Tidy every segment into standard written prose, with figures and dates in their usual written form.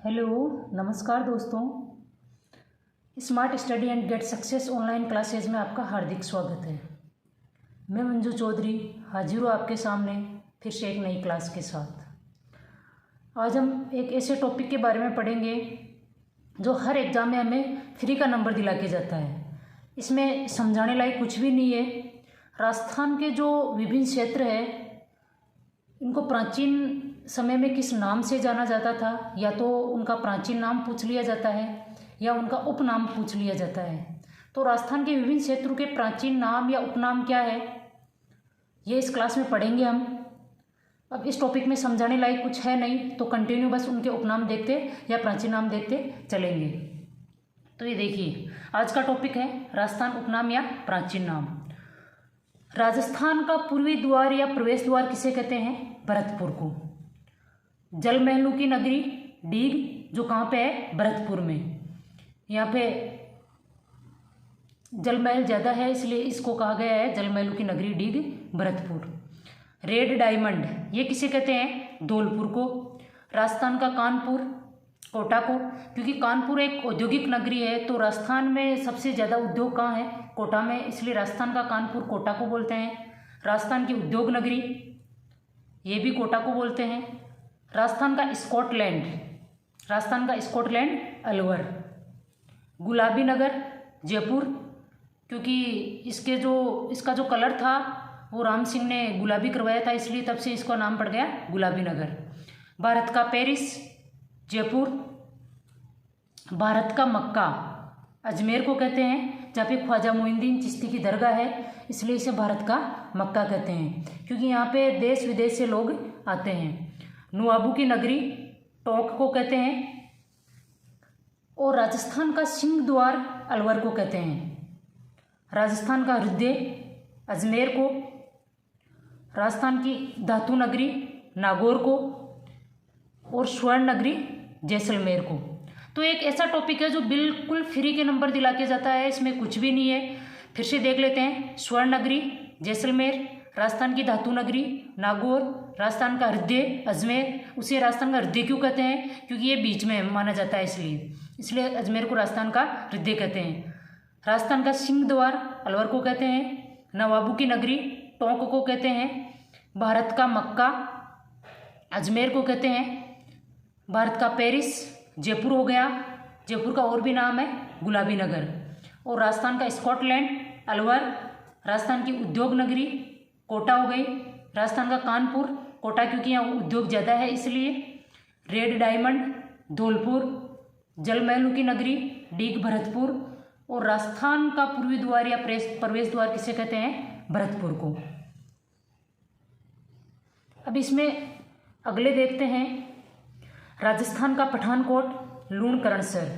Hello, नमस्कार दोस्तों। Smart study and get success online classes में आपका हार्दिक स्वागत है। मैं मंजू चौधरी हाजिर हूँ आपके सामने फिर से एक नई क्लास के साथ। आज हम एक ऐसे टॉपिक के बारे में पढ़ेंगे जो हर एग्ज़ाम में हमें फ्री का नंबर दिला के जाता है। इसमें समझाने लायक कुछ भी नहीं है। राजस्थान के जो विभिन्न क्षेत्र है इनको प्राचीन समय में किस नाम से जाना जाता था, या तो उनका प्राचीन नाम पूछ लिया जाता है या उनका उपनाम पूछ लिया जाता है। तो राजस्थान के विभिन्न क्षेत्रों के प्राचीन नाम या उपनाम क्या है ये इस क्लास में पढ़ेंगे हम। अब इस टॉपिक में समझाने लायक कुछ है नहीं, तो कंटिन्यू बस उनके उपनाम देखते या प्राचीन नाम देखते चलेंगे। तो ये देखिए, आज का टॉपिक है राजस्थान उपनाम या प्राचीन नाम। राजस्थान का पूर्वी द्वार या प्रवेश द्वार किसे कहते हैं? भरतपुर को। जल महलों की नगरी डीग, जो कहाँ पे है? भरतपुर में। यहाँ पे जल महल ज़्यादा है इसलिए इसको कहा गया है जल महलों की नगरी डीग, भरतपुर। रेड डायमंड ये किसे कहते हैं? धौलपुर को। राजस्थान का कानपुर, कोटा को, क्योंकि कानपुर एक औद्योगिक नगरी है तो राजस्थान में सबसे ज़्यादा उद्योग कहाँ है? कोटा में, इसलिए राजस्थान का कानपुर कोटा को बोलते हैं। राजस्थान की उद्योग नगरी ये भी कोटा को बोलते हैं। राजस्थान का स्कॉटलैंड अलवर। गुलाबी नगर जयपुर, क्योंकि इसका जो कलर था वो राम सिंह ने गुलाबी करवाया था, इसलिए तब से इसका नाम पड़ गया गुलाबी नगर। भारत का पेरिस जयपुर। भारत का मक्का अजमेर को कहते हैं, जहाँ पे ख्वाजा मोइनुद्दीन चिश्ती की दरगाह है, इसलिए इसे भारत का मक्का कहते हैं, क्योंकि यहाँ पे देश विदेश से लोग आते हैं। नुआबू की नगरी टोंक को कहते हैं। और राजस्थान का सिंह द्वार अलवर को कहते हैं। राजस्थान का हृदय अजमेर को। राजस्थान की धातु नगरी नागौर को। और स्वर्ण नगरी जैसलमेर को। तो एक ऐसा टॉपिक है जो बिल्कुल फ्री के नंबर दिला के जाता है, इसमें कुछ भी नहीं है। फिर से देख लेते हैं। स्वर्ण नगरी जैसलमेर, राजस्थान की धातु नगरी नागौर, राजस्थान का हृदय अजमेर। उसे राजस्थान का हृदय क्यों कहते हैं? क्योंकि ये बीच में माना जाता है, इसलिए अजमेर को राजस्थान का हृदय कहते हैं। राजस्थान का सिंह द्वार अलवर को कहते हैं। नवाबों की नगरी टोंक को कहते हैं। भारत का मक्का अजमेर को कहते हैं। भारत का पेरिस जयपुर हो गया, जयपुर का और भी नाम है गुलाबी नगर। और राजस्थान का स्कॉटलैंड अलवर, राजस्थान की उद्योग नगरी कोटा हो गई। राजस्थान का कानपुर कोटा, क्योंकि यहाँ उद्योग ज़्यादा है इसलिए। Red diamond Dholpur. जल महलों की नगरी डीग भरतपुर। और राजस्थान का पूर्वी द्वार या प्रवेश द्वार किसे कहते हैं? भरतपुर को। अब इसमें अगले देखते हैं। राजस्थान का पठानकोट लूणकरणसर।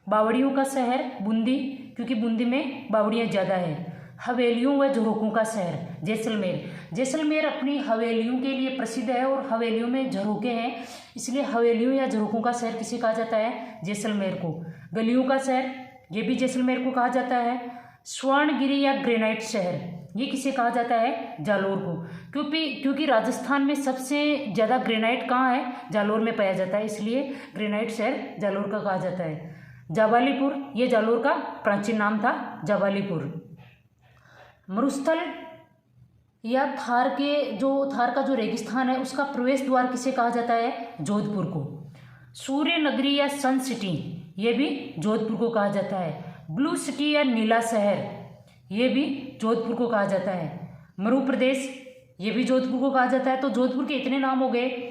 बावड़ियों का शहर बूंदी, क्योंकि बूंदी में बावड़ियाँ ज़्यादा है। हवेलियों व झरोखों का शहर जैसलमेर। जैसलमेर अपनी हवेलियों के लिए प्रसिद्ध है और हवेलियों में झरोखे हैं, इसलिए हवेलियों या झरोखों का शहर किसे कहा जाता है? जैसलमेर को। गलियों का शहर ये भी जैसलमेर को कहा जाता है। स्वर्णगिरी या ग्रेनाइट शहर ये किसे कहा जाता है? जालोर को, क्योंकि राजस्थान में सबसे ज़्यादा ग्रेनाइट कहाँ है? जालोर में पाया जाता है, इसलिए ग्रेनाइट शहर जालोर का कहा जाता है। जाबालीपुर ये जालोर का प्राचीन नाम था, जाबालीपुर। मरुस्थल या थार का जो रेगिस्तान है उसका प्रवेश द्वार किसे कहा जाता है? जोधपुर को। सूर्य नगरी या सन सिटी ये भी जोधपुर को कहा जाता है। ब्लू सिटी या नीला शहर ये भी जोधपुर को कहा जाता है। मरु प्रदेश ये भी जोधपुर को कहा जाता है। तो जोधपुर के इतने नाम हो गए।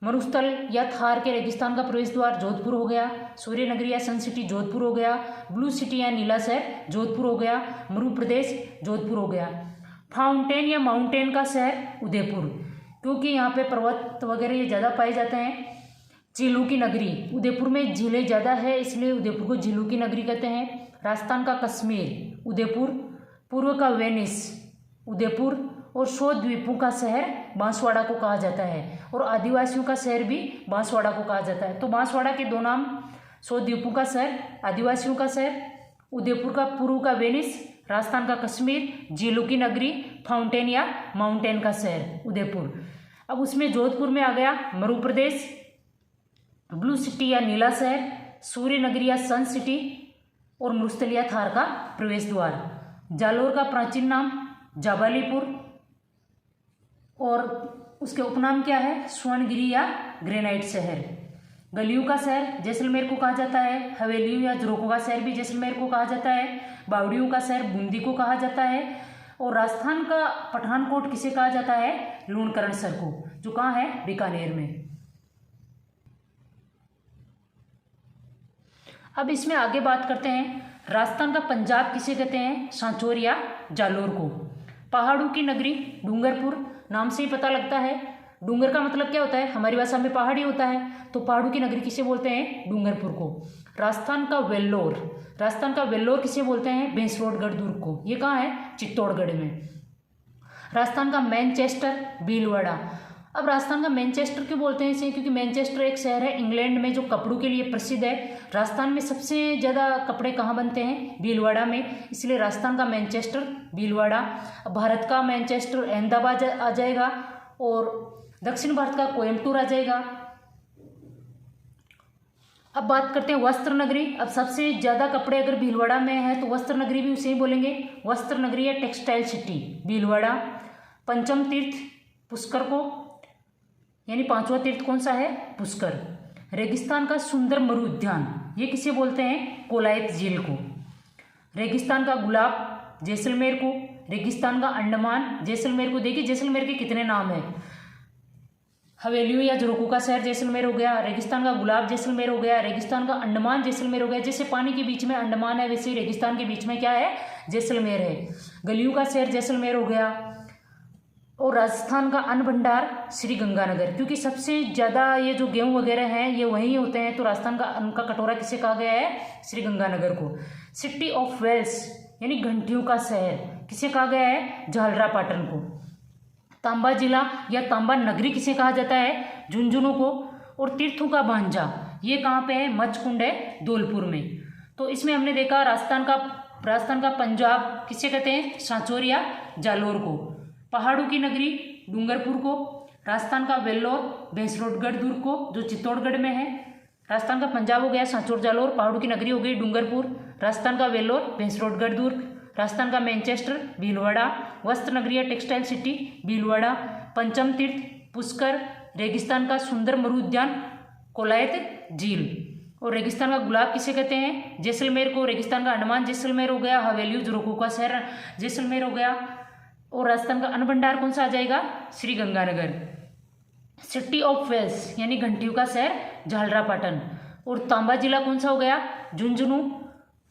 मरुस्थल या थार के रेगिस्तान का प्रवेश द्वार जोधपुर हो गया। सूर्य नगरी या सन सिटी जोधपुर हो गया। ब्लू सिटी या नीला शहर जोधपुर हो गया। मरु प्रदेश जोधपुर हो गया। फाउंटेन या माउंटेन का शहर उदयपुर, क्योंकि यहाँ पे पर्वत वगैरह ये ज़्यादा पाए जाते हैं। झीलों की नगरी उदयपुर में झीलें ज़्यादा है, इसलिए उदयपुर को झीलों की नगरी कहते हैं। राजस्थान का कश्मीर उदयपुर। पूर्व का वेनिस उदयपुर। और 100 द्वीपों का शहर बांसवाड़ा को कहा जाता है। और आदिवासियों का शहर भी बांसवाड़ा को कहा जाता है। तो बांसवाड़ा के दो नाम, 100 द्वीपों का शहर, आदिवासियों का शहर। उदयपुर का पूर्व का वेनिस, राजस्थान का कश्मीर, झीलों की नगरी, फाउंटेन या माउंटेन का शहर उदयपुर। अब उसमें जोधपुर में आ गया मरु प्रदेश। ब्लू सिटी या नीला शहर, सूर्य नगरी या सन सिटी और मरुस्थल या थार का प्रवेश द्वार। जालोर का प्राचीन नाम जाबालीपुर और उसके उपनाम क्या है, स्वर्णगिरी या ग्रेनाइट शहर। गलियों का शहर जैसलमेर को कहा जाता है। हवेलियों या झरोखों का शहर भी जैसलमेर को कहा जाता है। बावड़ियों का शहर बूंदी को कहा जाता है। और राजस्थान का पठानकोट किसे कहा जाता है, लूणकरणसर को, जो कहाँ है, बीकानेर में। अब इसमें आगे बात करते हैं, राजस्थान का पंजाब किसे कहते हैं, सांचौर या जालोर को। पहाड़ों की नगरी डूंगरपुर, नाम से ही पता लगता है। डूंगर का मतलब क्या होता है, हमारी भाषा में पहाड़ी होता है, तो पहाड़ों की नगरी किसे बोलते हैं, डूंगरपुर को। राजस्थान का वेल्लोर, राजस्थान का वेल्लोर किसे बोलते हैं, भैंसरोडगढ़ दुर्ग को, ये कहाँ है, चित्तौड़गढ़ में। राजस्थान का मैनचेस्टर, भीलवाड़ा। अब राजस्थान का मैनचेस्टर क्यों बोलते हैं इसे, क्योंकि मैनचेस्टर एक शहर है इंग्लैंड में जो कपड़ों के लिए प्रसिद्ध है। राजस्थान में सबसे ज़्यादा कपड़े कहाँ बनते हैं, भीलवाड़ा में, इसलिए राजस्थान का मैनचेस्टर भीलवाड़ा। भारत का मैनचेस्टर अहमदाबाद आ जाएगा और दक्षिण भारत का कोयम्बटूर आ जाएगा। अब बात करते हैं वस्त्र नगरी। अब सबसे ज़्यादा कपड़े अगर भीलवाड़ा में है तो वस्त्र नगरी भी उसे ही बोलेंगे, वस्त्र नगरी या टेक्सटाइल सिटी भीलवाड़ा। पंचम तीर्थ पुष्कर को, यानी पांचवा तीर्थ कौन सा है, पुष्कर। रेगिस्तान का सुंदर मरु उद्यान, ये किसे बोलते हैं, कोलायत झील को। रेगिस्तान का गुलाब जैसलमेर को। रेगिस्तान का अंडमान जैसलमेर को। देखिए जैसलमेर के कितने नाम है, हवेलियों या झरोखों का शहर जैसलमेर हो गया, रेगिस्तान का गुलाब जैसलमेर हो गया, रेगिस्तान का अंडमान जैसलमेर हो गया। जैसे पानी के बीच में अंडमान है वैसे ही रेगिस्तान के बीच में क्या है, जैसलमेर है। गलियों का शहर जैसलमेर हो गया। और राजस्थान का अन्न भंडार श्रीगंगानगर, क्योंकि सबसे ज़्यादा ये जो गेहूँ वगैरह हैं ये वहीं होते हैं, तो राजस्थान का अन्न का कटोरा किसे कहा गया है, श्रीगंगानगर को। सिटी ऑफ वेल्स यानी घंटियों का शहर किसे कहा गया है, झालरापाटन को। तांबा जिला या तांबा नगरी किसे कहा जाता है, झुंझुनू को। और तीर्थों का भांजा ये कहाँ पे है, मचकुंड है धौलपुर में। तो इसमें हमने देखा राजस्थान का पंजाब किसे कहते हैं, सांचौर या जालोर को। पहाड़ों की नगरी डूंगरपुर को। राजस्थान का वेल्लोर भैंसरोडगढ़ दुर्ग को, जो चित्तौड़गढ़ में है। राजस्थान का पंजाब हो गया सांचौर जालोर, पहाड़ों की नगरी हो गई डूंगरपुर। राजस्थान का वेल्लोर भैंसरोडगढ़ दुर्ग। राजस्थान का मैनचेस्टर भीलवाड़ा। वस्त्र नगरी या टेक्सटाइल सिटी भीलवाड़ा। पंचम तीर्थ पुष्कर। रेगिस्तान का सुंदर मरु उद्यान कोलायत झील। और रेगिस्तान का गुलाब किसे कहते हैं, जैसलमेर को। रेगिस्तान का अंडमान जैसलमेर हो गया। हवेलियों झरोखों का शहर जैसलमेर हो गया। और राजस्थान का अन्न भंडार कौन सा आ जाएगा, श्रीगंगानगर। सिटी ऑफ वेल्स यानी घंटियों का शहर झालरापाटन। और तांबा जिला कौन सा हो गया, झुंझुनू।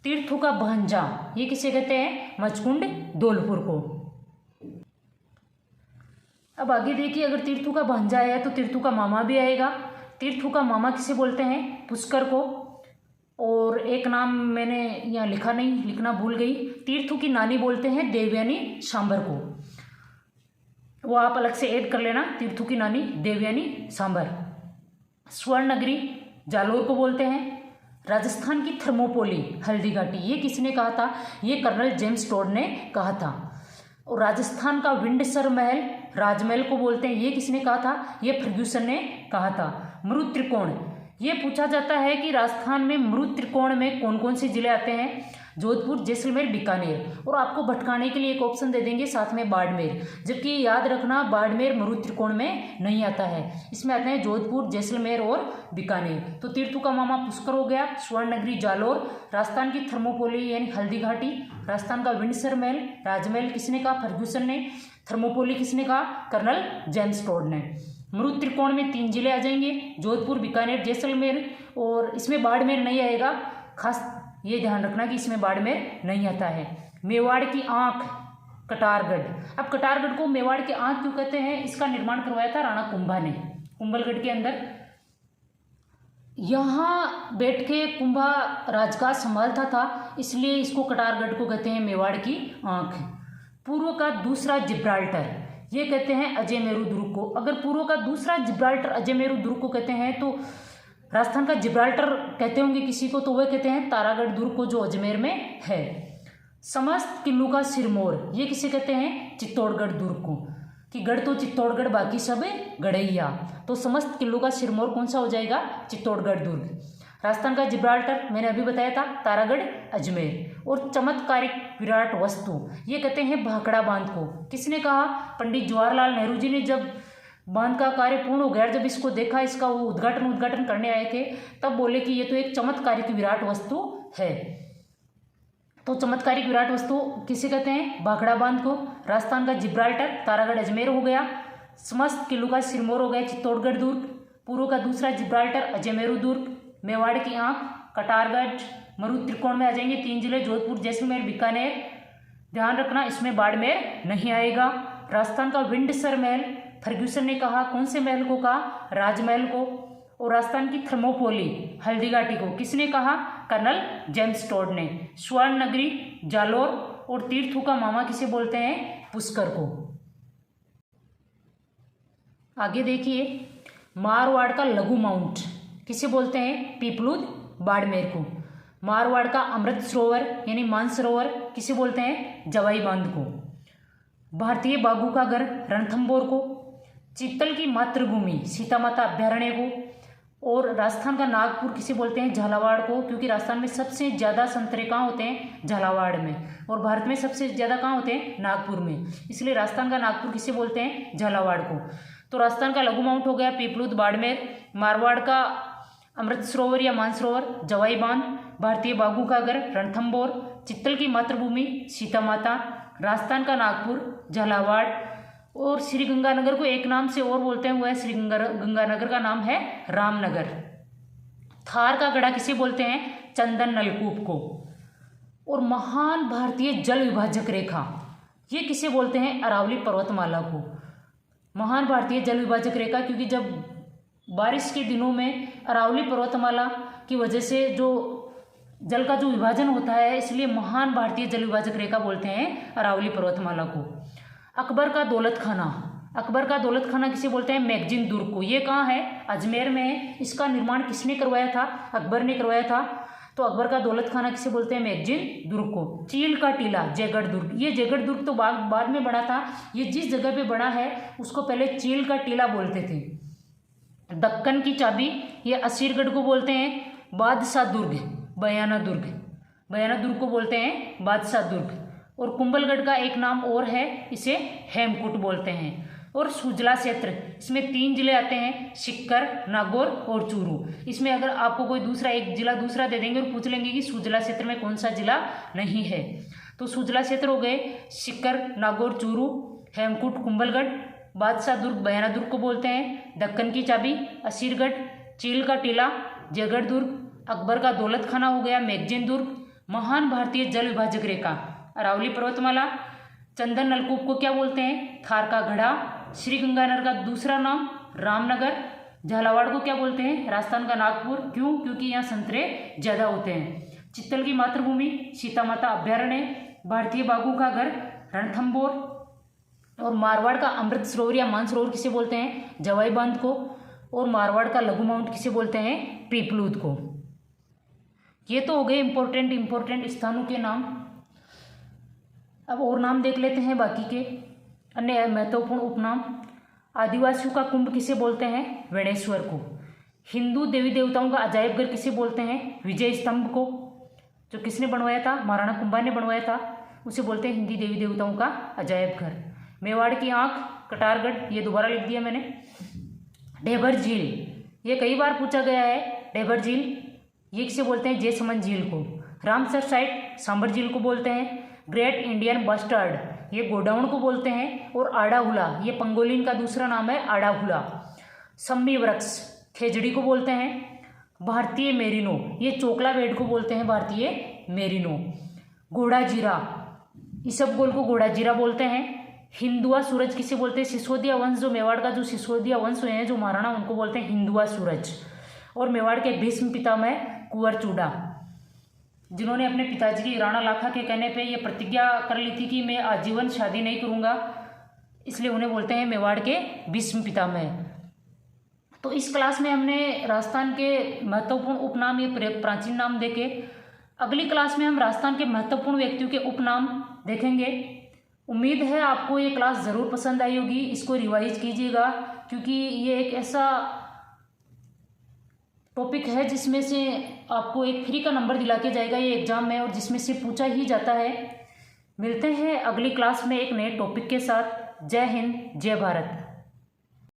तीर्थों का भांजा ये किसे कहते हैं, मचकुंड धौलपुर को। अब आगे देखिए, अगर तीर्थों का भांजा आया तो तीर्थों का मामा भी आएगा। तीर्थों का मामा किसे बोलते हैं, पुष्कर को। और एक नाम मैंने यहाँ लिखा नहीं, लिखना भूल गई, तीर्थों की नानी बोलते हैं देवयानी सांबर को, वो आप अलग से ऐड कर लेना, तीर्थों की नानी देवयानी सांबर। स्वर्ण नगरी जालोर को बोलते हैं। राजस्थान की थर्मोपोली हल्दी घाटी ये किसने कहा था, ये कर्नल जेम्स टॉड ने कहा था। और राजस्थान का विंडसर महल राजमहल को बोलते हैं, ये किसने कहा था, ये फर्ग्यूसन ने कहा था। मृत त्रिकोण ये पूछा जाता है कि राजस्थान में मृत त्रिकोण में कौन कौन से जिले आते हैं, जोधपुर जैसलमेर बीकानेर। और आपको भटकाने के लिए एक ऑप्शन दे देंगे साथ में बाड़मेर, जबकि याद रखना बाड़मेर मृत त्रिकोण में नहीं आता है, इसमें आते हैं जोधपुर जैसलमेर और बीकानेर। तो तीर्थों का मामा पुष्कर हो गया, स्वर्ण नगरी जालोर, राजस्थान की थर्मोपोली यानी हल्दी घाटी, राजस्थान का विंडसर महल राजमहल किसने कहा, फर्ग्यूसन ने। थर्मोपोली किसने कहा, कर्नल जेम्स टॉड ने। मृत त्रिकोण में 3 जिले आ जाएंगे, जोधपुर बीकानेर जैसलमेर, और इसमें बाड़मेर नहीं आएगा, खास ये ध्यान रखना कि इसमें बाड़मेर नहीं आता है। मेवाड़ की आंख कटारगढ़। अब कटारगढ़ को मेवाड़ की आंख क्यों कहते हैं, इसका निर्माण करवाया था राणा कुंभा ने कुंभलगढ़ के अंदर। यहाँ बैठ के कुंभा राजकाज संभालता था, इसलिए इसको कटारगढ़ को कहते हैं मेवाड़ की आंख। पूर्व का दूसरा जिब्राल्टर ये कहते हैं अजयमेरू दुर्ग को। अगर पूर्व का दूसरा जिब्राल्टर अजयमेरू दुर्ग को कहते हैं तो राजस्थान का जिब्राल्टर कहते होंगे किसी को, तो वह कहते हैं तारागढ़ दुर्ग को जो अजमेर में है। समस्त किलों का सिरमौर ये किसे कहते हैं, चित्तौड़गढ़ दुर्ग को। कि गढ़ तो चित्तौड़गढ़ बाकी सब गढ़ैया, तो समस्त किलों का सिरमौर कौन सा हो जाएगा? चित्तौड़गढ़ दुर्ग। राजस्थान का जिब्राल्टर मैंने अभी बताया था, तारागढ़ अजमेर। और चमत्कारिक विराट वस्तु, ये कहते हैं भाखड़ा बांध को। किसने कहा? पंडित जवाहरलाल नेहरू जी ने जब बांध का कार्य पूर्ण हो गया, जब इसको देखा, इसका वो उद्घाटन करने आए थे, तब बोले कि ये तो एक चमत्कारिक विराट वस्तु है। तो चमत्कारिक विराट वस्तु किसे कहते हैं? भाखड़ा बांध को। राजस्थान का जिब्राल्टर तारागढ़ अजमेर हो गया। समस्त किलों का सिरमौर हो गया चित्तौड़गढ़ दुर्ग। पूर्व का दूसरा जिब्राल्टर अजमेरू दुर्ग। मेवाड़ की आंख कटारगढ़ मरु त्रिकोण में आ जाएंगे 3 जिले, जोधपुर, जैसलमेर, बीकानेर। ध्यान रखना इसमें बाड़मेर नहीं आएगा। राजस्थान का विंडसर महल, फर्ग्यूसन ने कहा, कौन से महल को कहा? राजमहल को। और राजस्थान की थर्मोपोली हल्दीघाटी को किसने कहा? कर्नल जेम्स टॉड ने। स्वर्ण नगरी जालोर और तीर्थों का मामा किसे बोलते हैं? पुष्कर को। आगे देखिए, मारवाड़ का लघु माउंट किसे बोलते हैं? पीपलूद बाड़मेर को। मारवाड़ का अमृत सरोवर यानी मानसरोवर किसे बोलते हैं? जवाई बांध को। भारतीय बाघों का घर रणथंभौर को। चित्तल की मातृभूमि सीता माता अभ्यारण्य को। और राजस्थान का नागपुर किसे बोलते हैं? झालावाड़ को, क्योंकि राजस्थान में सबसे ज़्यादा संतरे कहाँ होते हैं? झालावाड़ में। और भारत में सबसे ज़्यादा कहाँ होते हैं? नागपुर में। इसलिए राजस्थान का नागपुर किसे बोलते हैं? झालावाड़ को। तो राजस्थान का लघु माउंट हो गया पीपलूद बाड़मेर। मारवाड़ का अमृत सरोवर या मानसरोवर जवाई बांध। भारतीय बाघों का घर रणथंभौर। चित्तल की मातृभूमि सीता माता। राजस्थान का नागपुर झालावाड़। और श्री गंगानगर को एक नाम से और बोलते हैं, वो है श्री गंगानगर का नाम है रामनगर। थार का गढ़ा किसे बोलते हैं? चंदन नलकूप को। और महान भारतीय जल विभाजक रेखा ये किसे बोलते हैं? अरावली पर्वतमाला को। महान भारतीय जल विभाजक रेखा, क्योंकि जब बारिश के दिनों में अरावली पर्वतमाला की वजह से जो जल का जो विभाजन होता है, इसलिए महान भारतीय जल विभाजक रेखा बोलते हैं अरावली पर्वतमाला को। अकबर का दौलत खाना, अकबर का दौलत खाना किसे बोलते हैं? मैगजीन दुर्ग को। ये कहाँ है? अजमेर में है। इसका निर्माण किसने करवाया था? अकबर ने करवाया था। तो अकबर का दौलत खाना किसे बोलते हैं? मैगजीन दुर्ग को। चील का टीला जयगढ़ दुर्ग, ये जयगढ़ दुर्ग तो बाद में बना था। ये जिस जगह पे बना है उसको पहले चील का टीला बोलते थे। दक्कन की चाबी ये असीरगढ़ को बोलते हैं। बादशाह दुर्ग बयाना दुर्ग, बयाना दुर्ग को बोलते हैं बादशाह दुर्ग। और कुंभलगढ़ का एक नाम और है, इसे हेमकूट बोलते हैं। और सुजला क्षेत्र, इसमें 3 जिले आते हैं, सिक्कर, नागौर और चूरू। इसमें अगर आपको कोई दूसरा एक जिला दूसरा दे देंगे और पूछ लेंगे कि सुजला क्षेत्र में कौन सा जिला नहीं है, तो सुजला क्षेत्र हो गए सिक्कर, नागौर, चूरू, हेमकूट, कुंभलगढ़। बादशाह दुर्ग बयाना दुर्ग को बोलते हैं। दक्कन की चाबी असीरगढ़, चील का टीला जयगढ़ दुर्ग। अकबर का दौलत खाना हो गया मैगजीन दुर्ग। महान भारतीय जल विभाजक रेखा अरावली पर्वतमाला। चंदन नलकूप को क्या बोलते हैं? थार का गढ़ा। श्री गंगानगर का दूसरा नाम रामनगर। झालावाड़ को क्या बोलते हैं? राजस्थान का नागपुर। क्यों? क्योंकि यहाँ संतरे ज़्यादा होते हैं। चित्तल की मातृभूमि सीता माता अभ्यारण्य। भारतीय बाघों का घर रणथंभौर। और मारवाड़ का अमृत सरोवर या मानसरोवर किसे बोलते हैं? जवाई बांध को। और मारवाड़ का लघु माउंट किसे बोलते हैं? पीपलूद को। ये तो हो गए इम्पोर्टेंट स्थानों के नाम। अब और नाम देख लेते हैं बाकी के अन्य महत्वपूर्ण उपनाम। आदिवासियों का कुंभ किसे बोलते हैं? वेणेश्वर को। हिंदू देवी देवताओं का अजायब घर किसे बोलते हैं? विजय स्तंभ को। जो किसने बनवाया था? महाराणा कुंभा ने बनवाया था, उसे बोलते हैं हिंदी देवी देवताओं का अजायब घर। मेवाड़ की आंख कटारगढ़, ये दोबारा लिख दिया मैंने। ढेबर झील, ये कई बार पूछा गया है। ढेबर झील ये किसे बोलते हैं? जयसमंद झील को। रामसर साइट सांबर झील को बोलते हैं। ग्रेट इंडियन बस्टर्ड ये गोडाउन को बोलते हैं। और आड़ाहुला ये पंगोलिन का दूसरा नाम है आड़ाहुला। सम्मी वृक्ष खेजड़ी को बोलते हैं। भारतीय मेरिनो ये चोकला बेड को बोलते हैं भारतीय मेरिनो। घोड़ा जीरा इसबगोल को घोड़ा जीरा बोलते हैं। हिंदुआ सूरज किसे बोलते हैं? सिसोदिया वंश, जो मेवाड़ का जो सिसोदिया वंश है जो महाराणा, उनको बोलते हैं हिंदुआ सूरज। और मेवाड़ के भीष्म पितामह कुंवर चूड़ा, जिन्होंने अपने पिताजी की राणा लाखा के कहने पे ये प्रतिज्ञा कर ली थी कि मैं आजीवन शादी नहीं करूँगा, इसलिए उन्हें बोलते हैं मेवाड़ के भीष्म पितामह। तो इस क्लास में हमने राजस्थान के महत्वपूर्ण उपनाम ये प्राचीन नाम देखे। अगली क्लास में हम राजस्थान के महत्वपूर्ण व्यक्तियों के उपनाम देखेंगे। उम्मीद है आपको ये क्लास ज़रूर पसंद आई होगी। इसको रिवाइज कीजिएगा क्योंकि ये एक ऐसा टॉपिक है जिसमें से आपको एक फ्री का नंबर दिला के जाएगा ये एग्ज़ाम में, और जिसमें से पूछा ही जाता है। मिलते हैं अगली क्लास में एक नए टॉपिक के साथ। जय हिंद, जय भारत।